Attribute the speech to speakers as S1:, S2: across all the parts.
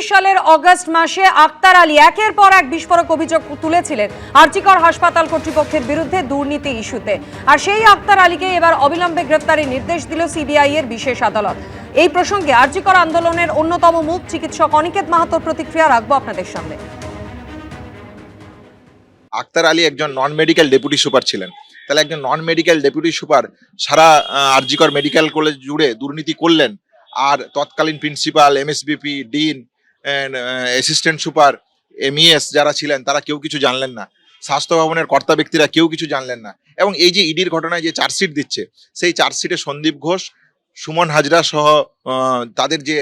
S1: সালের অগস্ট মাসে আক্তার আলী একের পর এক বিস্ফোরক অভিযোগ তুলেছিলেন আরজিকর হাসপাতাল কর্তৃপক্ষের বিরুদ্ধে দুর্নীতি ইস্যুতে। আর সেই আক্তার আলীকে এবার অবিলম্বে গ্রেফতারের নির্দেশ দিল সিবিআই এর বিশেষ আদালত। এই প্রসঙ্গে আরজিকর আন্দোলনের অন্যতম মুখ চিকিৎসক অনিকেত মাহাতোর প্রতিক্রিয়া রাখবো আপনাদের সামনে।
S2: আক্তার আলী একজন নন মেডিকেল ডেপুটি সুপার ছিলেন, তাহলে একজন নন মেডিকেল ডেপুটি সুপার সারা আরজিকর মেডিকেল কলেজ জুড়ে দুর্নীতি করলেন, আর তৎকালীন principal, MSBP, dean, assistant super, MES যারা ছিলেন তারা কেউ কিছু জানলেন না, স্বাস্থ্য ভবনের কর্তা ব্যক্তিরা কেউ কিছু জানলেন না। এবং এই যে ইডির ঘটনায় যে চার্জশিট দিচ্ছে, সেই চার্জশিটে সন্দীপ ঘোষ, সুমন হাজরা সহ তাদের যে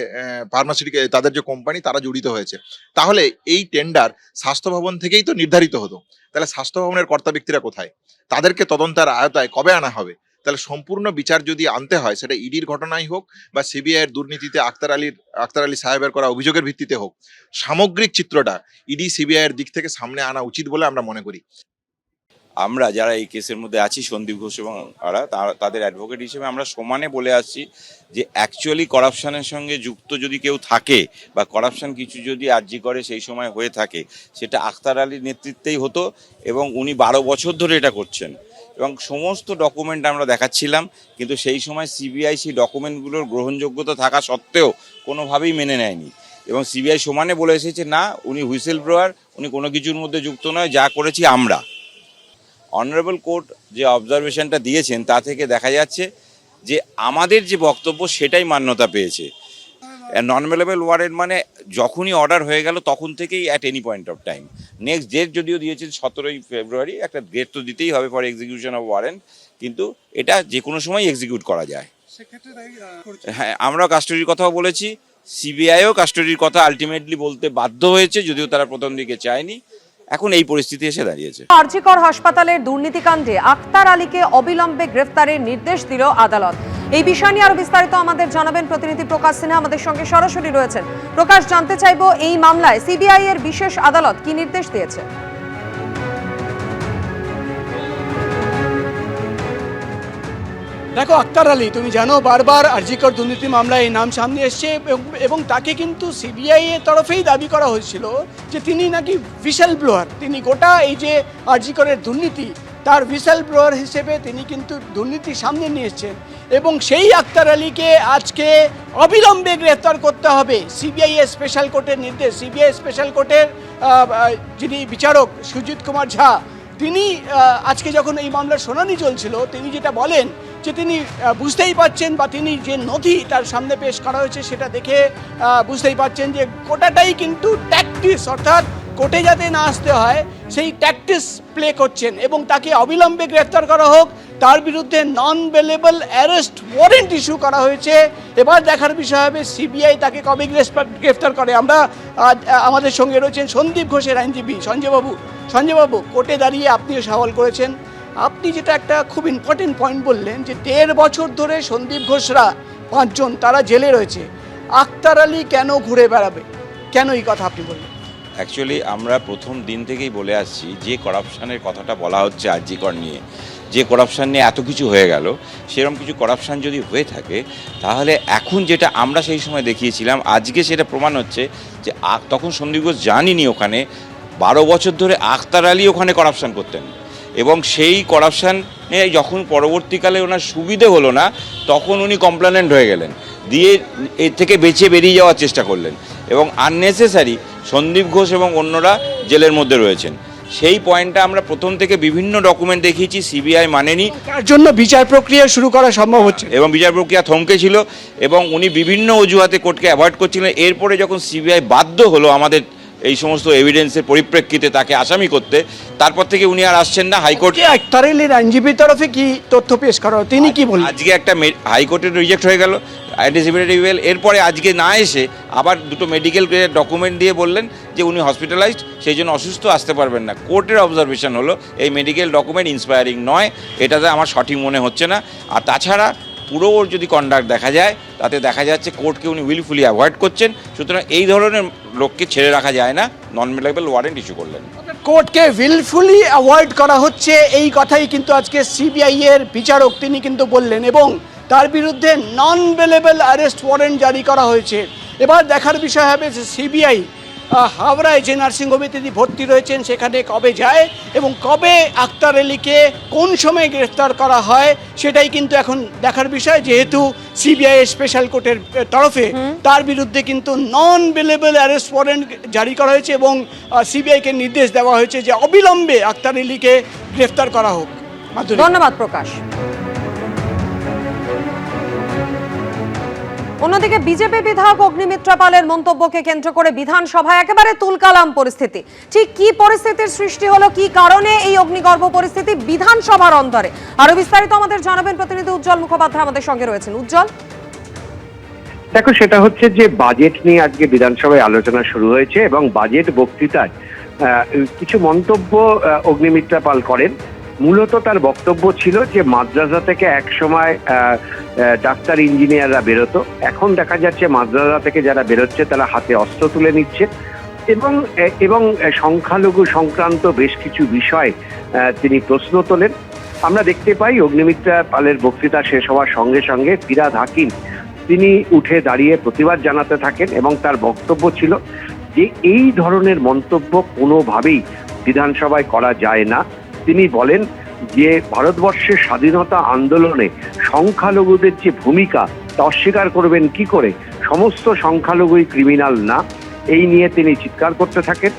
S2: ফার্মাসিউটিক্যাল তাদের যে কোম্পানি তারা জড়িত হয়েছে। তাহলে এই টেন্ডার স্বাস্থ্য ভবন থেকেই তো নির্ধারিত হতো, তাহলে স্বাস্থ্য ভবনের কর্তা ব্যক্তিরা কোথায়? তাদেরকে তদন্তের আয়তায় কবে আনা হবে? তাহলে সম্পূর্ণ বিচার যদি আনতে হয়, সেটা ইডির ঘটনাই হোক বা সিবিআই এর দুর্নীতিতে আক্তার আলী সাহেবের করা অভিযোগের ভিত্তিতে হোক, সামগ্রিক চিত্রটা ইডি সিবিআই এর দিক থেকে সামনে আনা উচিত বলে আমরা মনে করি।
S3: আমরা যারা এই কেসের মধ্যে আছি, সন্দীপ ঘোষ এবং তাদের অ্যাডভোকেট হিসেবে আমরা সমানে বলে আসছি যে অ্যাকচুয়ালি করাপশনের সঙ্গে যুক্ত যদি কেউ থাকে বা করাপশন কিছু যদি আর্জি করে সেই সময় হয়ে থাকে, সেটা আক্তার আলীর নেতৃত্বেই হতো এবং উনি 12 বছর ধরে এটা করছেন এবং সমস্ত ডকুমেন্ট আমরা দেখাচ্ছিলাম। কিন্তু সেই সময় সিবিআই সেই ডকুমেন্টগুলোর গ্রহণযোগ্যতা থাকা সত্ত্বেও কোনোভাবেই মেনে নেয়নি এবং সিবিআই সমানে বলে এসেছে না, উনি হুইসেল ব্লোয়ার, উনি কোনো কিছুর মধ্যে যুক্ত নয়, যা করেছি আমরা। অনারেবল কোর্ট যে অবজারভেশনটা দিয়েছেন তা থেকে দেখা যাচ্ছে যে আমাদের যে বক্তব্য সেটাই মান্যতা পেয়েছে। নন অ্যাভেলেবল ওয়ারেন্ট মানে যখনই অর্ডার হয়ে গেল তখন থেকেই at any point of time. Next date যদিও দিয়েছে 17 ফেব্রুয়ারি, একটা ডেট তো দিতেই হবে ফর এক্সিকিউশন অফ ওয়ারেন্ট, কিন্তু এটা যে কোনো সময় এক্সিকিউট করা যায়। হ্যাঁ, আমরা কাস্টডির কথাও বলেছি, সিবিআইও কাস্টডির কথা আলটিমেটলি বলতে বাধ্য হয়েছে, যদিও তারা প্রথম দিকে চায়নি। এখন এই পরিস্থিতি এসে দাঁড়িয়েছে।
S1: আরজিকর হাসপাতালের দুর্নীতিকাণ্ডে আক্তার আলীকে অবিলম্বে গ্রেফতারের নির্দেশ দিল আদালত। এই বিষয় নিয়ে আরো বিস্তারিত আমাদের জানাবেন প্রতিনিধি প্রকাশ সিনহা, আমাদের সঙ্গে সরাসরি রয়েছেন। প্রকাশ, জানতে চাইবো এই মামলায় সিবিআই এর বিশেষ আদালত কি নির্দেশ দিয়েছে?
S4: দেখো, আক্তার আলী তুমি জানো বারবার আরজিকর দুর্নীতি মামলায় এই নাম সামনে এসছে এবং তাকে কিন্তু সিবিআই এর তরফেই দাবি করা হয়েছিল যে তিনি নাকি হুইসেল ব্লোয়ার, তিনি গোটা এই যে আরজিকরের দুর্নীতি তার হুইসেল ব্লোয়ার হিসেবে তিনি কিন্তু দুর্নীতি সামনে নিয়ে এসছেন। এবং সেই আক্তার আলীকে আজকে অবিলম্বে গ্রেফতার করতে হবে, সিবিআই এর স্পেশাল কোর্টের নির্দেশ। সিবিআই স্পেশাল কোর্টের যিনি বিচারক সুজিত কুমার ঝা, তিনি আজকে যখন এই মামলার শুনানি চলছিল তিনি যেটা বলেন যে তিনি বুঝতেই পারছেন বা তিনি যে নথি তার সামনে পেশ করা হয়েছে সেটা দেখে বুঝতেই পারছেন যে গোটাটাই কিন্তু ট্যাকটিক্স, অর্থাৎ কোর্টে যাতে না আসতে হয় সেই ট্যাকটিক্স প্লে করছেন এবং তাকে অবিলম্বে গ্রেফতার করা হোক। তার বিরুদ্ধে নন বেলেবল অ্যারেস্ট ওয়ারেন্ট ইস্যু করা হয়েছে। এবার দেখার বিষয় হবে সিবিআই তাকে কবে গ্রেফতার করে। আমরা আমাদের সঙ্গে রয়েছেন সন্দীপ ঘোষের আইনজীবী সঞ্জয়বাবু, কোর্টে দাঁড়িয়ে আপনিও সওয়াল করেছেন। আপনি যেটা একটা খুব ইম্পর্টেন্ট পয়েন্ট বললেন যে 1.5 বছর ধরে সন্দীপ ঘোষরা 5 জন তারা জেলে রয়েছে, আক্তার আলী কেন ঘুরে বেড়াবে, কেন এই কথা আপনি বললেন?
S3: অ্যাকচুয়ালি আমরা প্রথম দিন থেকেই বলে আসছি যে করাপশানের কথাটা বলা হচ্ছে আরজিকর নিয়ে, যে করাপশান নিয়ে এত কিছু হয়ে গেল, সেরকম কিছু করাপশান যদি হয়ে থাকে তাহলে এখন যেটা আমরা সেই সময় দেখিয়েছিলাম আজকে সেটা প্রমাণ হচ্ছে যে তখন সন্দীপ ঘোষ জানিনি ওখানে 12 বছর ধরে আক্তার আলী ওখানে করাপশান করতেন এবং সেই করাপশানে যখন পরবর্তীকালে ওনার সুবিধে হলো না তখন উনি কমপ্লেনেন্ট হয়ে গেলেন, দিয়ে এর থেকে বেরিয়ে যাওয়ার চেষ্টা করলেন এবং আননেসেসারি সন্দীপ ঘোষ এবং অন্যরা জেলের মধ্যে রয়েছেন। সেই পয়েন্টটা আমরা প্রথম থেকে বিভিন্ন ডকুমেন্ট দেখিয়েছি, সিবিআই মানেনি,
S4: তার জন্য বিচার প্রক্রিয়া শুরু করা সম্ভব হচ্ছে
S3: এবং বিচার প্রক্রিয়া থমকে ছিল এবং উনি বিভিন্ন অজুহাতে কোর্টকে অ্যাভয়েড করছিলেন। এরপরে যখন সিবিআই বাধ্য হলো আমাদের এই সমস্ত এভিডেন্সের পরিপ্রেক্ষিতে তাকে আসামি করতে, তারপর থেকে উনি আর আসছেন না। হাইকোর্ট
S4: আক্তার আলীর আইনজীবীর তরফে কি তথ্য পেশ করা, তিনি কি বলেন?
S3: আজকে একটা হাইকোর্টের রিজেক্ট হয়ে গেল অ্যান্টিসিপেটরি বেল, এরপরে আজকে না এসে আবার 2টো মেডিকেল ডকুমেন্ট দিয়ে বললেন যে উনি হসপিটালাইজড, সেই জন্য অসুস্থ, আসতে পারবেন না। কোর্টের অবজারভেশন হলো এই মেডিকেল ডকুমেন্ট ইন্সপায়ারিং নয়, এটাতে আমার সঠিক মনে হচ্ছে না। আর তাছাড়া পুরো ওর যদি কন্ডাক্ট দেখা যায় তাতে দেখা যাচ্ছে কোর্টকে উনি উইলফুলি অ্যাভয়েড করছেন। সুতরাং এই ধরনের লোককে ছেড়ে রাখা যায় না, নন বেলেবল ওয়ারেন্ট ইস্যু করলেন।
S4: কোর্টকে উইলফুলি অ্যাভয়েড করা হচ্ছে এই কথাই কিন্তু আজকে সিবিআই এর বিচারক তিনি কিন্তু বললেন এবং তার বিরুদ্ধে নন বেলেবল অ্যারেস্ট ওয়ারেন্ট জারি করা হয়েছে। এবার দেখার বিষয় হবে যে সিবিআই হাওড়ায় যে নার্সিংহোমে তিনি ভর্তি রয়েছেন সেখানে কবে যায় এবং কবে আক্তার আলীকে কোন সময় গ্রেফতার করা হয় সেটাই কিন্তু এখন দেখার বিষয়, যেহেতু সিবিআই স্পেশাল কোর্টের তরফে তার বিরুদ্ধে কিন্তু নন বেলেবল অ্যারেস্ট ওয়ারেন্ট জারি করা হয়েছে এবং সিবিআইকে নির্দেশ দেওয়া হয়েছে যে অবিলম্বে আক্তার আলীকে গ্রেফতার করা হোক। মাধুরী।
S1: ধন্যবাদ প্রকাশ। অন্যদিকে বিজেপি বিধায়ক অগ্নিমিত্রা পালের মন্তব্যকে কেন্দ্র করে বিধানসভায় একেবারে তুলকালাম পরিস্থিতি। ঠিক কি পরিস্থিতির সৃষ্টি হলো, কি কারণে এই অগ্নিগর্ভ পরিস্থিতি বিধানসভার অন্তরে, আরো বিস্তারিত আমাদের জানাবেন প্রতিনিধি উজ্জ্বল মুখোপাধ্যায় আমাদের সঙ্গে রয়েছেন। উজ্জ্বল,
S5: দেখো, সেটা হচ্ছে যে বাজেট নিয়ে আজকে বিধানসভায় আলোচনা শুরু হয়েছে এবং বাজেট বক্তৃতায় কিছু মন্তব্য অগ্নিমিত্রা পাল করেন। মূলত তার বক্তব্য ছিল যে মাদ্রাসা থেকে এক সময় ডাক্তার ইঞ্জিনিয়াররা বেরোতো, এখন দেখা যাচ্ছে মাদ্রাসা থেকে যারা বেরোচ্ছে তারা হাতে অস্ত্র তুলে নিচ্ছে এবং সংখ্যালঘু সংক্রান্ত বেশ কিছু বিষয় তিনি প্রশ্ন তোলেন। আমরা দেখতে পাই অগ্নিমিত্রা পালের বক্তৃতা শেষ হওয়ার সঙ্গে সঙ্গে ফিরহাদ হাকিম তিনি উঠে দাঁড়িয়ে প্রতিবাদ জানাতে থাকেন এবং তার বক্তব্য ছিল যে এই ধরনের মন্তব্য কোনোভাবেই বিধানসভায় করা যায় না। তিনি বলেন যে ভারতবর্ষের স্বাধীনতা আন্দোলনে সংখ্যালঘুদের যে ভূমিকা তা অস্বীকার করবেন কি করে, সমস্ত সংখ্যালঘুই ক্রিমিনাল না, এই নিয়ে তিনি চিৎকার করতে থাকেন।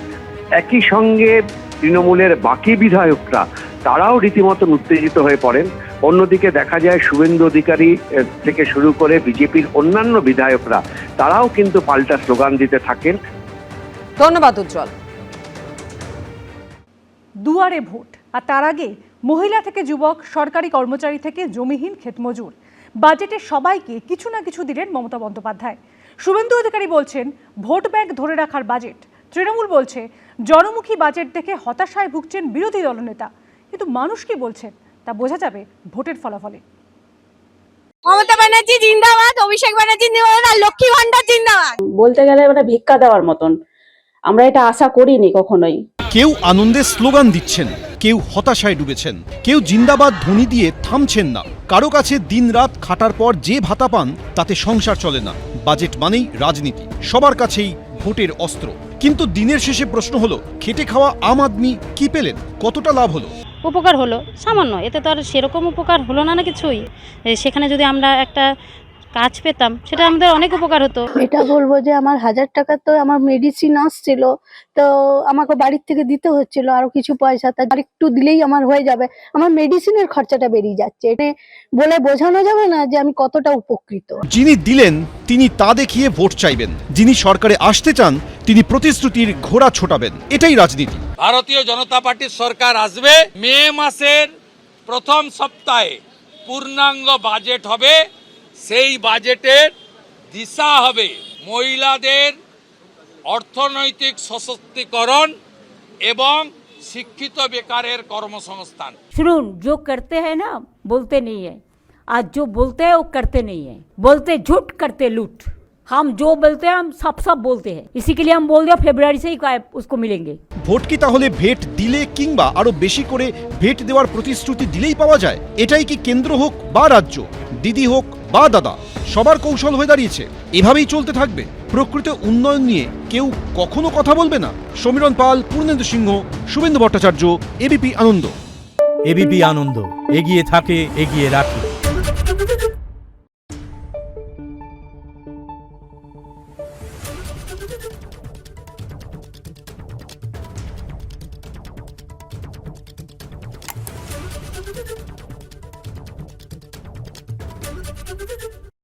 S5: একই সঙ্গে তৃণমূলের বাকি বিধায়করা তারাও রীতিমতো উত্তেজিত হয়ে পড়েন। অন্যদিকে দেখা যায় শুভেন্দু অধিকারী থেকে শুরু করে বিজেপির অন্যান্য বিধায়করা তারাও কিন্তু পাল্টা স্লোগান দিতে থাকেন।
S1: ধন্যবাদ উজ্জ্বল।
S6: দুয়ারে ভোট, আর তার আগে মহিলা থেকে যুবক, সরকারি কর্মচারী থেকে জমিহীন ক্ষেতমজুর, বাজেটে সবাইকে কিছু না কিছু দিলেন মমতা বন্দ্যোপাধ্যায়। শুভেন্দু অধিকারী বলছেন ভোট ব্যাংক ধরে রাখার বাজেট। তৃণমূল বলছে জনমুখী বাজেট দেখে হতাশায় ভুগছেন বিরোধী দলনেতা। কিন্তু মানুষ কি বলছেন তা বোঝা যাবে ভোটের ফলাফলে।
S7: মমতা ব্যানার্জি জিন্দাবাদ, অভিষেক ব্যানার্জি জিন্দাবাদ, আর লক্ষ্মী ভান্ডার জিন্দাবাদ।
S8: বলতে গেলে মানে ভিক্ষা দেওয়ার মতন, আমরা এটা আশা করিনি কখনোই।
S9: কেউ আনন্দে স্লোগান দিচ্ছেন, কেউ হতাশায় ডুবেছেন, কেউ জিন্দাবাদ ধ্বনি দিয়ে থামছেন না। কারো কাছে দিনরাত খাটার পর যে ভাতা পান তাতে সংসার চলে না। বাজেট মানেই রাজনীতি, সবার কাছেই ভোটের অস্ত্র। কিন্তু দিনের শেষে প্রশ্ন হলো, খেটে খাওয়া আম আদমি কি পেলেন, কতটা লাভ হলো?
S10: উপকার হলো সামান্য, এতে তো আর সেরকম উপকার হলো না কিছুই। সেখানে যদি আমরা একটা কাজ পেতাম সেটা আমাদের অনেক উপকার হতো।
S11: এটা বলবো যে আমার 1000 টাকা তো আমার মেডিসিন আসছিল, তো আমাকে বাড়ির থেকে দিতে হচ্ছিল আরো কিছু পয়সা, তা একটু দিলেই আমার হয়ে যাবে। আমার মেডিসিনের খরচাটা বেরিয়ে যাচ্ছে, এটা বলে বোঝানো যাবে না যে আমি কতটা উপকৃত।
S9: যিনি দিলেন তিনি তা দেখিয়ে ভোট চাইবেন, যিনি সরকারে আসতে চান তিনি প্রতিশ্রুতির ঘোড়া ছোটাবেন। এটাই রাজনীতি।
S12: ভারতীয় জনতা পার্টির সরকার আসবে, মে মাসের প্রথম সপ্তাহে পূর্ণাঙ্গ বাজেট হবে। সেই বাজেটের দিশা হবে মহিলাদের অর্থনৈতিক সশক্তিকরণ এবং শিক্ষিত বেকারের কর্মসংস্থান।
S13: শুনুন, जो करते हैं ना बोलते नहीं है, आज जो बोलते हैं वो करते नहीं है, बोलते झूठ करते लूट। हम जो बोलते हैं हम सब बोलते हैं, इसी के लिए हम बोल दिया फरवरी से ही उसको मिलेंगे।
S9: ভোট কি তাহলে ভেট দিলে কিংবা আরো বেশি করে ভেট দেওয়ার প্রতিশ্রুতি দিলেই পাওয়া যায়? এটাই কি কেন্দ্র হোক বা রাজ্য, দিদি হোক বা দাদা, সবার কৌশল হয়ে দাঁড়িয়েছে? এভাবেই চলতে থাকবে? প্রকৃত উন্নয়ন নিয়ে কেউ কখনো কথা বলবে না? সমীরণ পাল, পূর্ণেন্দু সিংহ, শুভেন্দু ভট্টাচার্য, এবিপি আনন্দ।
S14: এবিপি আনন্দ, এগিয়ে থাকে, এগিয়ে রাখে।